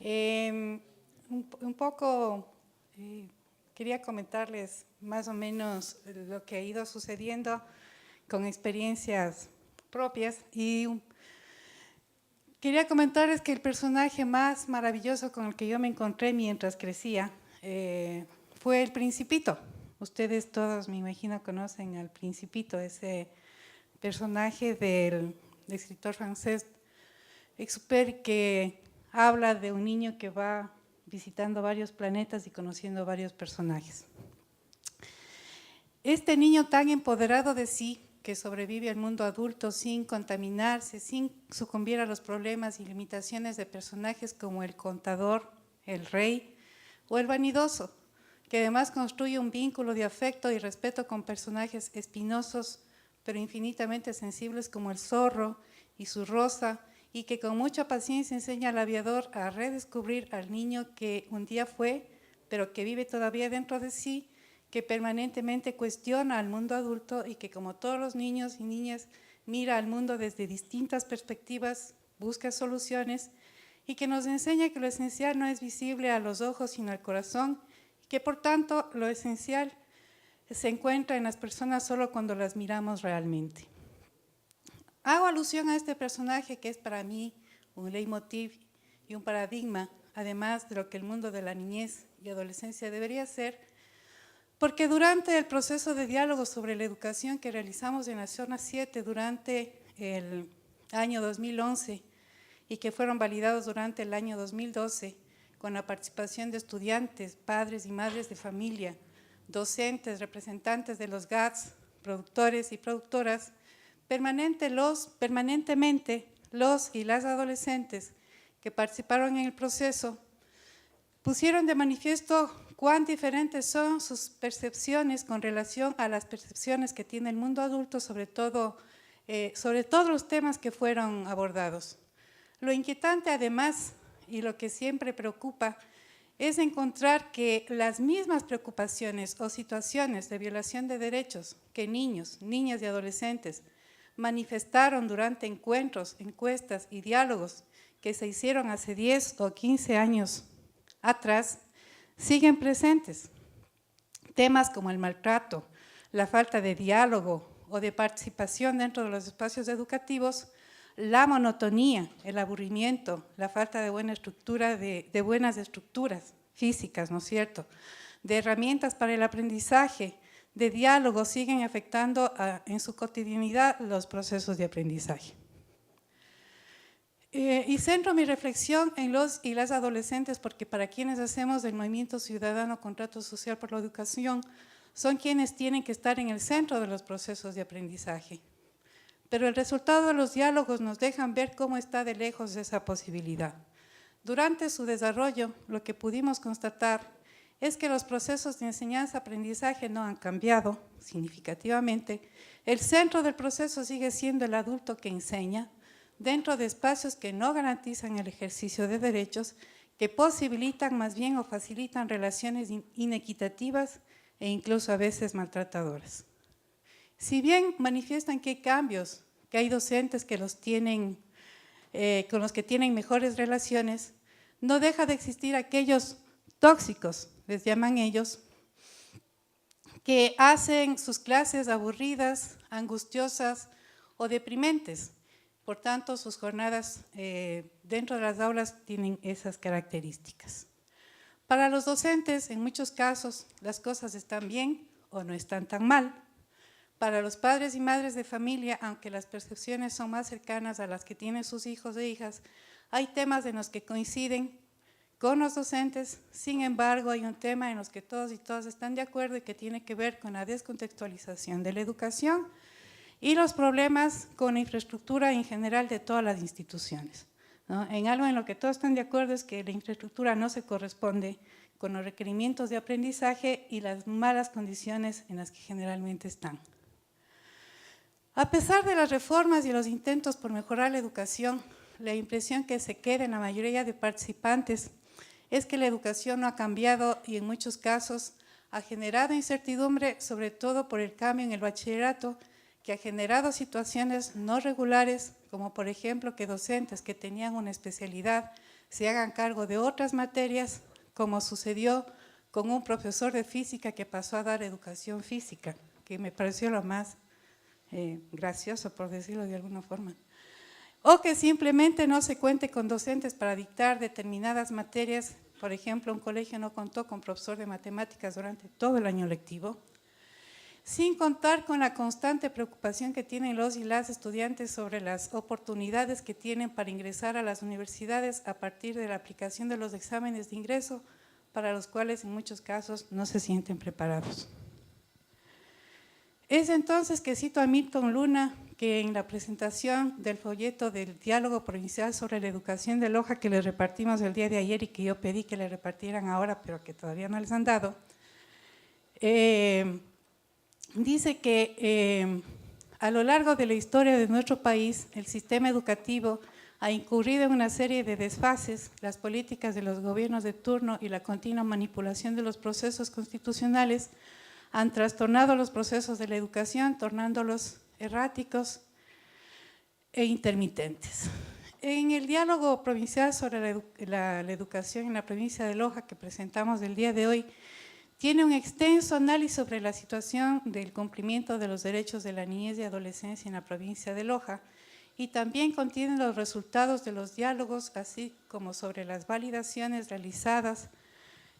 Un poco quería comentarles más o menos lo que ha ido sucediendo con experiencias propias y quería comentarles que el personaje más maravilloso con el que yo me encontré mientras crecía fue el Principito. Ustedes todos, me imagino, conocen al Principito, ese personaje del escritor francés Exupéry, que habla de un niño que va visitando varios planetas y conociendo varios personajes. Este niño tan empoderado de sí, que sobrevive al mundo adulto sin contaminarse, sin sucumbir a los problemas y limitaciones de personajes como el contador, el rey o el vanidoso, que además construye un vínculo de afecto y respeto con personajes espinosos, pero infinitamente sensibles como el zorro y su rosa, y que con mucha paciencia enseña al aviador a redescubrir al niño que un día fue, pero que vive todavía dentro de sí, que permanentemente cuestiona al mundo adulto y que, como todos los niños y niñas, mira al mundo desde distintas perspectivas, busca soluciones y que nos enseña que lo esencial no es visible a los ojos sino al corazón, y que por tanto lo esencial se encuentra en las personas solo cuando las miramos realmente. Hago alusión a este personaje que es para mí un leitmotiv y un paradigma, además de lo que el mundo de la niñez y adolescencia debería ser, porque durante el proceso de diálogo sobre la educación que realizamos en la Zona 7 durante el año 2011 y que fueron validados durante el año 2012, con la participación de estudiantes, padres y madres de familia, docentes, representantes de los GATS, productores y productoras, permanentemente los y las adolescentes que participaron en el proceso pusieron de manifiesto cuán diferentes son sus percepciones con relación a las percepciones que tiene el mundo adulto, sobre todos los temas que fueron abordados. Lo inquietante además, y lo que siempre preocupa, es encontrar que las mismas preocupaciones o situaciones de violación de derechos que niños, niñas y adolescentes manifestaron durante encuentros, encuestas y diálogos que se hicieron hace 10 o 15 años atrás, siguen presentes. Temas como el maltrato, la falta de diálogo o de participación dentro de los espacios educativos, la monotonía, el aburrimiento, la falta de buena estructura, de buenas estructuras físicas, ¿no es cierto?, de herramientas para el aprendizaje, de diálogo, siguen afectando en su cotidianidad los procesos de aprendizaje. Y centro mi reflexión en los y las adolescentes, porque para quienes hacemos el movimiento ciudadano Contrato Social por la Educación, son quienes tienen que estar en el centro de los procesos de aprendizaje. Pero el resultado de los diálogos nos dejan ver cómo está de lejos esa posibilidad. Durante su desarrollo, lo que pudimos constatar es que los procesos de enseñanza-aprendizaje no han cambiado significativamente. El centro del proceso sigue siendo el adulto que enseña, dentro de espacios que no garantizan el ejercicio de derechos, que posibilitan más bien o facilitan relaciones inequitativas e incluso a veces maltratadoras. Si bien manifiestan que hay cambios, que hay docentes que con los que tienen mejores relaciones, no deja de existir aquellos tóxicos, les llaman ellos, que hacen sus clases aburridas, angustiosas o deprimentes. Por tanto, sus jornadas dentro de las aulas tienen esas características. Para los docentes, en muchos casos, las cosas están bien o no están tan mal. Para los padres y madres de familia, aunque las percepciones son más cercanas a las que tienen sus hijos e hijas, hay temas en los que coinciden con los docentes. Sin embargo, hay un tema en los que todos y todas están de acuerdo y que tiene que ver con la descontextualización de la educación y los problemas con la infraestructura en general de todas las instituciones, ¿no? En algo en lo que todos están de acuerdo es que la infraestructura no se corresponde con los requerimientos de aprendizaje y las malas condiciones en las que generalmente están. A pesar de las reformas y los intentos por mejorar la educación, la impresión que se queda en la mayoría de participantes es que la educación no ha cambiado y en muchos casos ha generado incertidumbre, sobre todo por el cambio en el bachillerato, que ha generado situaciones no regulares, como por ejemplo que docentes que tenían una especialidad se hagan cargo de otras materias, como sucedió con un profesor de física que pasó a dar educación física, que me pareció lo más gracioso, por decirlo de alguna forma. O que simplemente no se cuente con docentes para dictar determinadas materias. Por ejemplo, un colegio no contó con profesor de matemáticas durante todo el año lectivo, sin contar con la constante preocupación que tienen los y las estudiantes sobre las oportunidades que tienen para ingresar a las universidades a partir de la aplicación de los exámenes de ingreso, para los cuales en muchos casos no se sienten preparados. Es entonces que cito a Milton Luna, que en la presentación del folleto del Diálogo Provincial sobre la Educación de Loja, que les repartimos el día de ayer y que yo pedí que le repartieran ahora, pero que todavía no les han dado, dice que a lo largo de la historia de nuestro país, el sistema educativo ha incurrido en una serie de desfases, las políticas de los gobiernos de turno y la continua manipulación de los procesos constitucionales han trastornado los procesos de la educación, tornándolos erráticos e intermitentes. En el diálogo provincial sobre la educación en la provincia de Loja que presentamos el día de hoy, tiene un extenso análisis sobre la situación del cumplimiento de los derechos de la niñez y adolescencia en la provincia de Loja y también contiene los resultados de los diálogos, así como sobre las validaciones realizadas.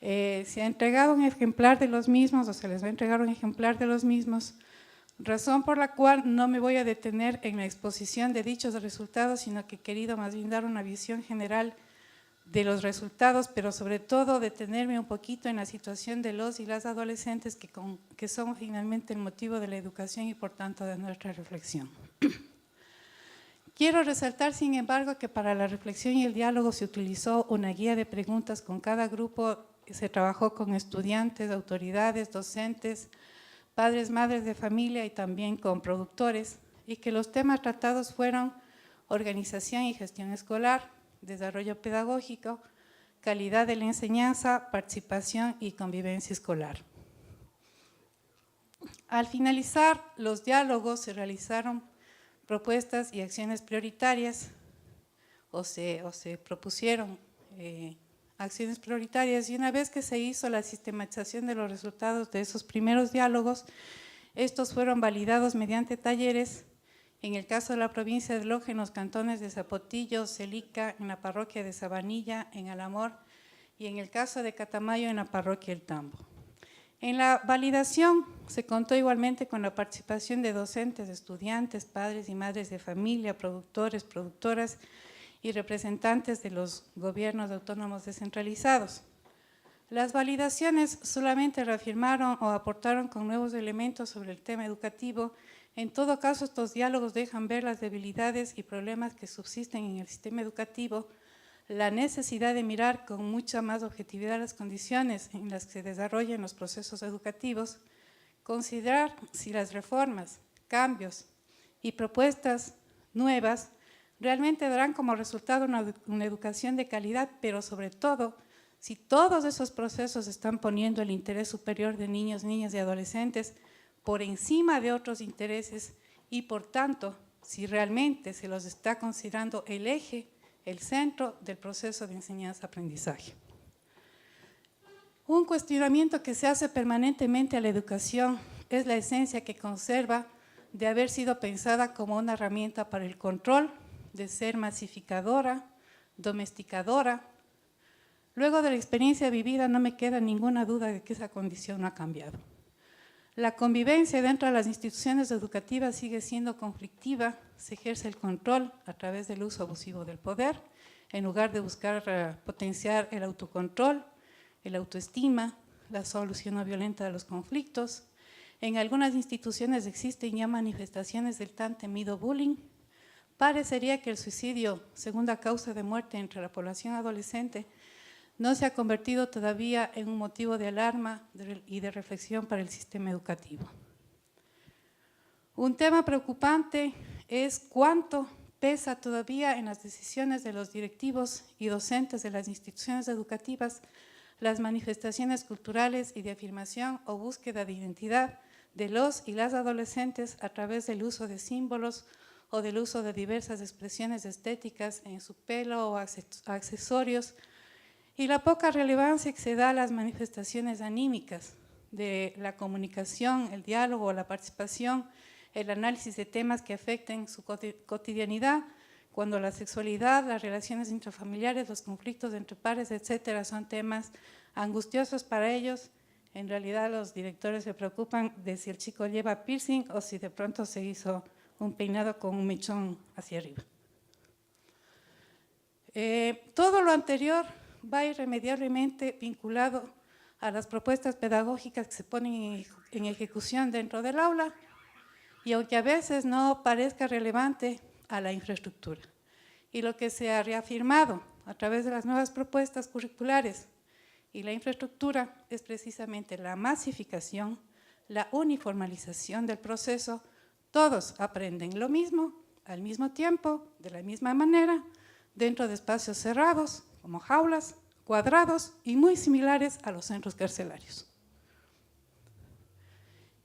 Se ha entregado un ejemplar de los mismos, o se les va a entregar un ejemplar de los mismos, razón por la cual no me voy a detener en la exposición de dichos resultados, sino que he querido más bien dar una visión general de los resultados, pero sobre todo detenerme un poquito en la situación de los y las adolescentes que son finalmente el motivo de la educación y por tanto de nuestra reflexión. Quiero resaltar, sin embargo, que para la reflexión y el diálogo se utilizó una guía de preguntas con cada grupo, se trabajó con estudiantes, autoridades, docentes, padres, madres de familia y también con productores, y que los temas tratados fueron organización y gestión escolar, desarrollo pedagógico, calidad de la enseñanza, participación y convivencia escolar. Al finalizar los diálogos se realizaron propuestas y acciones prioritarias o se propusieron acciones prioritarias, y una vez que se hizo la sistematización de los resultados de esos primeros diálogos, estos fueron validados mediante talleres, en el caso de la provincia de Loja, en los cantones de Zapotillo, Celica, en la parroquia de Sabanilla, en Alamor, y en el caso de Catamayo, en la parroquia El Tambo. En la validación se contó igualmente con la participación de docentes, estudiantes, padres y madres de familia, productores, productoras y representantes de los gobiernos autónomos descentralizados. Las validaciones solamente reafirmaron o aportaron con nuevos elementos sobre el tema educativo. En todo caso, estos diálogos dejan ver las debilidades y problemas que subsisten en el sistema educativo, la necesidad de mirar con mucha más objetividad las condiciones en las que se desarrollan los procesos educativos, considerar si las reformas, cambios y propuestas nuevas realmente darán como resultado una educación de calidad, pero sobre todo, si todos esos procesos están poniendo el interés superior de niños, niñas y adolescentes por encima de otros intereses y por tanto, si realmente se los está considerando el eje, el centro del proceso de enseñanza-aprendizaje. Un cuestionamiento que se hace permanentemente a la educación es la esencia que conserva de haber sido pensada como una herramienta para el control, de ser masificadora, domesticadora. Luego de la experiencia vivida no me queda ninguna duda de que esa condición no ha cambiado. La convivencia dentro de las instituciones educativas sigue siendo conflictiva, se ejerce el control a través del uso abusivo del poder, en lugar de buscar potenciar el autocontrol, el autoestima, la solución no violenta de los conflictos. En algunas instituciones existen ya manifestaciones del tan temido bullying. Parecería que el suicidio, segunda causa de muerte entre la población adolescente, no se ha convertido todavía en un motivo de alarma y de reflexión para el sistema educativo. Un tema preocupante es cuánto pesa todavía en las decisiones de los directivos y docentes de las instituciones educativas las manifestaciones culturales y de afirmación o búsqueda de identidad de los y las adolescentes a través del uso de símbolos o del uso de diversas expresiones estéticas en su pelo o accesorios, y la poca relevancia que se da a las manifestaciones anímicas de la comunicación, el diálogo, la participación, el análisis de temas que afecten su cotidianidad, cuando la sexualidad, las relaciones intrafamiliares, los conflictos entre pares, etcétera, son temas angustiosos para ellos. En realidad los directores se preocupan de si el chico lleva piercing o si de pronto se hizo un peinado con un mechón hacia arriba. Todo lo anterior va irremediablemente vinculado a las propuestas pedagógicas que se ponen en ejecución dentro del aula, y aunque a veces no parezca relevante, a la infraestructura. Y lo que se ha reafirmado a través de las nuevas propuestas curriculares y la infraestructura es precisamente la masificación, la uniformalización del proceso. Todos aprenden lo mismo, al mismo tiempo, de la misma manera, dentro de espacios cerrados, como jaulas, cuadrados y muy similares a los centros carcelarios.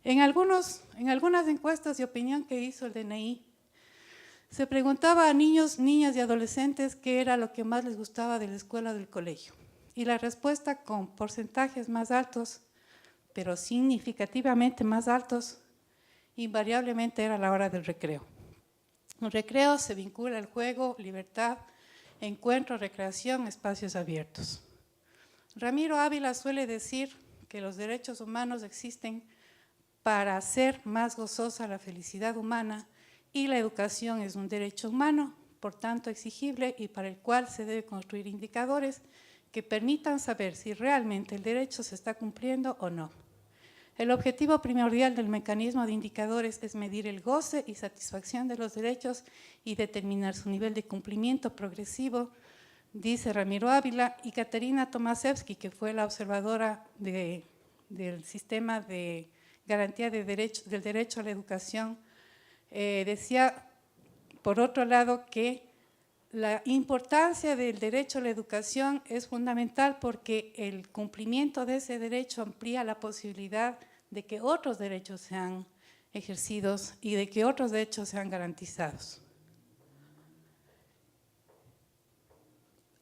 En algunas encuestas de opinión que hizo el DNI, se preguntaba a niños, niñas y adolescentes qué era lo que más les gustaba de la escuela o del colegio. Y la respuesta, con porcentajes más altos, pero significativamente más altos, invariablemente era la hora del recreo. El recreo se vincula al juego, libertad, encuentro, recreación, espacios abiertos. Ramiro Ávila suele decir que los derechos humanos existen para hacer más gozosa la felicidad humana, y la educación es un derecho humano, por tanto exigible, y para el cual se debe construir indicadores que permitan saber si realmente el derecho se está cumpliendo o no. El objetivo primordial del mecanismo de indicadores es medir el goce y satisfacción de los derechos y determinar su nivel de cumplimiento progresivo, dice Ramiro Ávila. Y Katerina Tomaszewski, que fue la observadora del sistema de garantía del derecho a la educación, decía, por otro lado, que la importancia del derecho a la educación es fundamental porque el cumplimiento de ese derecho amplía la posibilidad de que otros derechos sean ejercidos y de que otros derechos sean garantizados.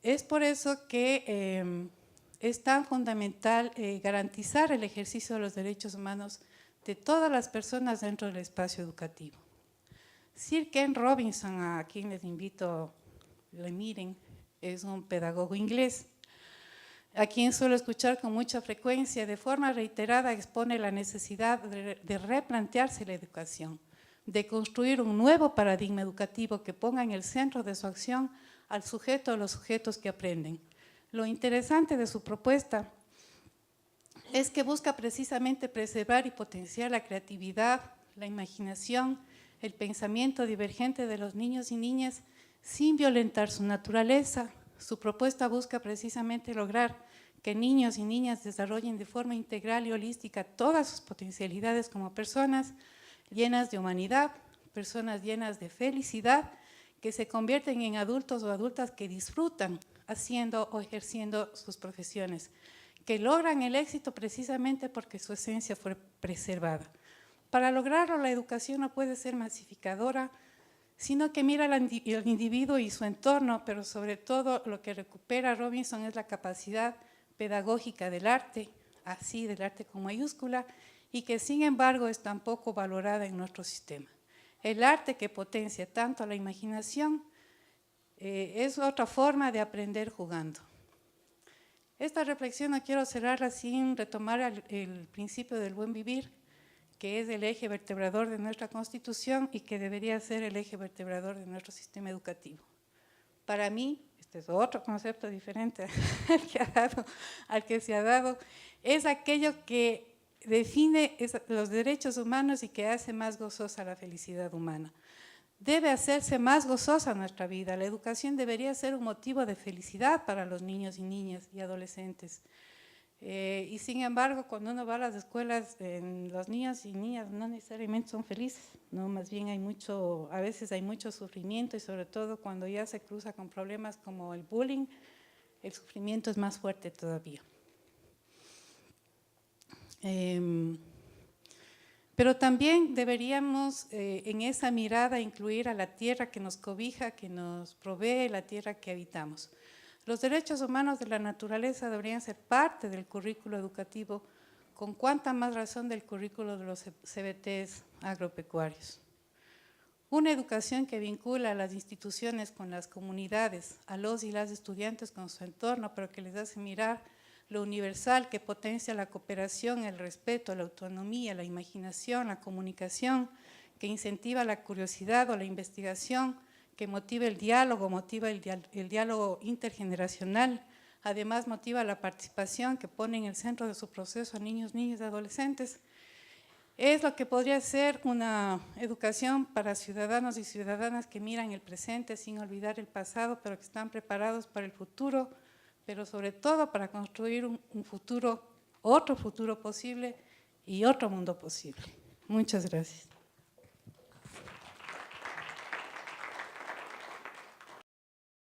Es por eso que es tan fundamental garantizar el ejercicio de los derechos humanos de todas las personas dentro del espacio educativo. Sir Ken Robinson, a quien les invito lo miren, es un pedagogo inglés, a quien suelo escuchar con mucha frecuencia. De forma reiterada expone la necesidad de replantearse la educación, de construir un nuevo paradigma educativo que ponga en el centro de su acción al sujeto o los sujetos que aprenden. Lo interesante de su propuesta es que busca precisamente preservar y potenciar la creatividad, la imaginación, el pensamiento divergente de los niños y niñas sin violentar su naturaleza. Su propuesta busca precisamente lograr que niños y niñas desarrollen de forma integral y holística todas sus potencialidades como personas llenas de humanidad, personas llenas de felicidad, que se convierten en adultos o adultas que disfrutan haciendo o ejerciendo sus profesiones, que logran el éxito precisamente porque su esencia fue preservada. Para lograrlo, la educación no puede ser masificadora, sino que mira al individuo y su entorno, pero sobre todo lo que recupera Robinson es la capacidad pedagógica del arte, así del arte con mayúscula, y que sin embargo es tan poco valorada en nuestro sistema. El arte que potencia tanto la imaginación es otra forma de aprender jugando. Esta reflexión no quiero cerrarla sin retomar el principio del buen vivir, que es el eje vertebrador de nuestra Constitución y que debería ser el eje vertebrador de nuestro sistema educativo. Para mí, este es otro concepto diferente al que se ha dado, es aquello que define los derechos humanos y que hace más gozosa la felicidad humana. Debe hacerse más gozosa nuestra vida. La educación debería ser un motivo de felicidad para los niños y niñas y adolescentes. Y sin embargo, cuando uno va a las escuelas, los niños y niñas no necesariamente son felices, ¿no? Más bien a veces hay mucho sufrimiento, y sobre todo cuando ya se cruza con problemas como el bullying, el sufrimiento es más fuerte todavía. Pero también deberíamos en esa mirada incluir a la tierra que nos cobija, que nos provee, la tierra que habitamos. Los derechos humanos de la naturaleza deberían ser parte del currículo educativo, con cuánta más razón del currículo de los CBTs agropecuarios. Una educación que vincula a las instituciones con las comunidades, a los y las estudiantes con su entorno, pero que les hace mirar lo universal, que potencia la cooperación, el respeto, la autonomía, la imaginación, la comunicación, que incentiva la curiosidad o la investigación, que motiva el diálogo, motiva el diálogo intergeneracional, además motiva la participación, que pone en el centro de su proceso a niños, niñas y adolescentes. Es lo que podría ser una educación para ciudadanos y ciudadanas que miran el presente sin olvidar el pasado, pero que están preparados para el futuro, pero sobre todo para construir un futuro, otro futuro posible y otro mundo posible. Muchas gracias.